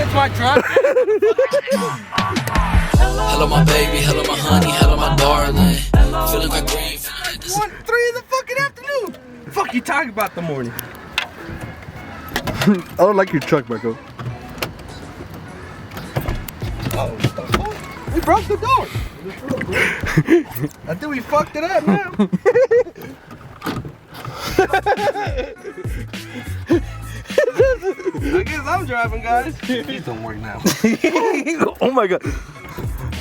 hits my truck. Hello my baby, hello my honey, hello my darling. Feeling my green, feeling like this. 3 in the fucking afternoon. Fuck you talking about the morning? I don't like your truck, Marco. Oh, what the fuck? We broke the door. I think we fucked it up now. I guess I'm driving, guys. These don't work now. Oh my god.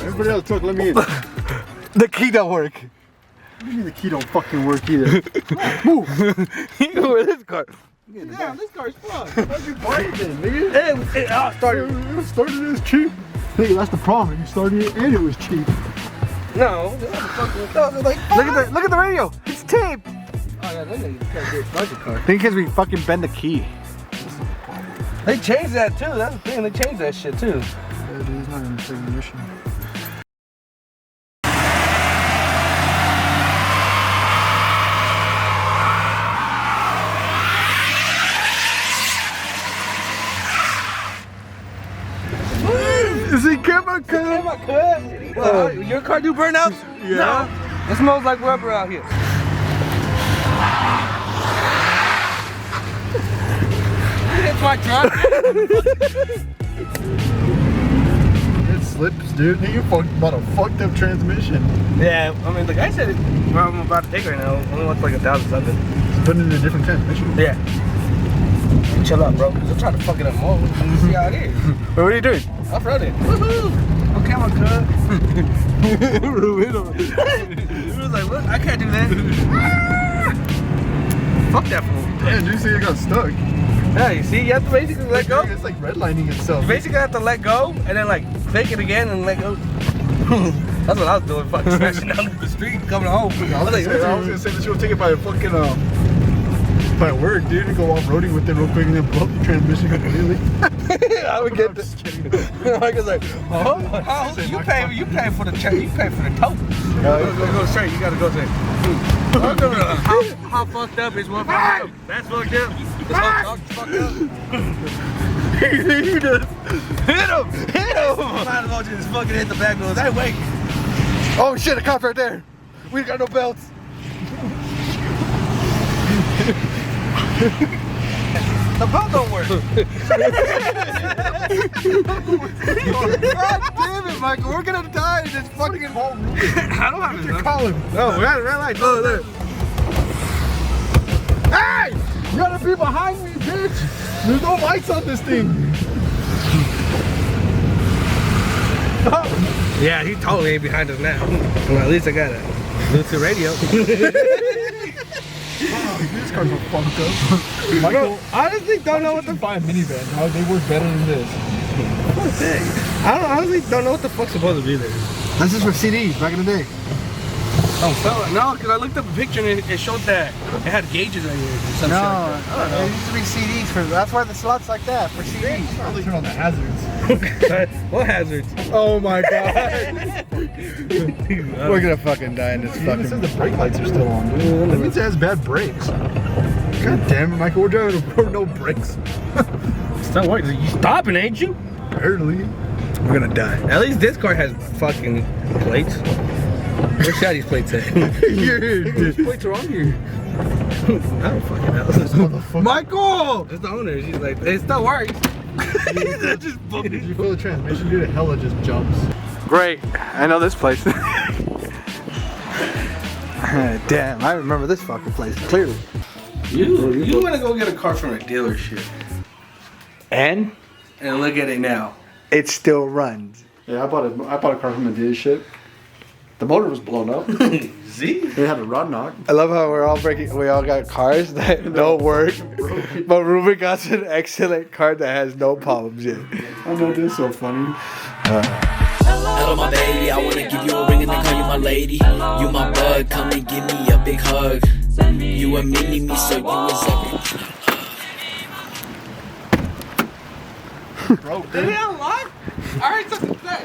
Everybody else truck, let me in. The key don't work. What do you mean the key don't fucking work either? Move. You go with this car. Yeah, this car's fucked. How'd you buy it then, nigga? It started as cheap. Nigga, that's the problem. You started it and it was cheap. No, they have a fucking like, Look at the radio. It's tape. oh yeah, that nigga can't get a budget car. I think because we fucking bend the key. They changed that too. That's the thing. They changed that shit too. Yeah, dude, it's not in the same mission. Is it quema? Damn, I could. Well, your car do burnouts? Yeah. No. It smells like rubber out here. Hits my truck. It slips, dude. You bought a fucked up transmission. Yeah, I mean, the guy said where I'm about to take right now only wants like 1,000 something. Just put it in a different transmission. Yeah. Chill out, bro. I'm trying to fuck it up more. Let's see how it is. What are you doing? Off-roading. Woohoo! Okay, I'm a cut. He was like, look, I can't do that. Fuck that fool. Damn, you see it got stuck. Yeah, you see, you have to basically let go. It's like redlining itself. You basically have to let go and then like fake it again and let go. That's what I was doing, fucking smashing down the street coming home. I was gonna say that you would take it by a fucking by work, dude, and go off-roading with it real quick and then blow up the transmission completely. I would get this. Mike was like, oh, you pay for the check, you pay for the tow. Go straight, you gotta go straight. How fucked up is one fucked up? That's fucked up. This whole dog's fucked up. He just hit him! Might as well just fucking hit the back wheels. Hey, wait. Oh shit, a cop right there. We got no belts. The belt don't work. God damn it, Michael. We're gonna die in this fucking hole. I don't have You're calling. No, we're at a red light. Oh, there. Hey! You gotta be behind me, bitch! There's no lights on this thing! Yeah, he totally ain't behind us now. Well, at least I got a Bluetooth radio. These cars are fucked up. Michael, I honestly don't know what the buy a minivan. How they work better than this? I honestly don't know what the fuck's supposed to be there. This is for CDs back in the day. Oh, no, because I looked up a picture and it showed that it had gauges on here. Some shit like that. I don't know. It used to be CDs for. That's why the slot's like that for CDs. Probably turn on the hazards. What hazards? Oh my god. We're gonna fucking die in this fucking. It says the brake lights are still on, dude. That means it has bad brakes. God damn it, Michael. We're driving with no brakes. Stop working. You stopping, ain't you? Barely. We're gonna die. At least this car has fucking plates. Where's Shaddy's plates at? These plates are on here. I don't fucking know. Michael! It's the owner. She's like, it still works. Did you feel the transmission, dude? It hella just jumps. Great. I know this place. Damn, I remember this fucking place clearly. You want to go get a car from a dealership And look at it now. it still runs. Yeah, I bought a car from a dealership. The motor was blown up. See? It had a rod knock. I love how we all got cars that don't work. But Ruben got an excellent car that has no problems yet. I know this is so funny. Hello my baby, I wanna give you a ring and then call you my lady. You my bud, come and give me a big hug. You a mini me, so you is everything. Bro, did he unlock? I heard something say.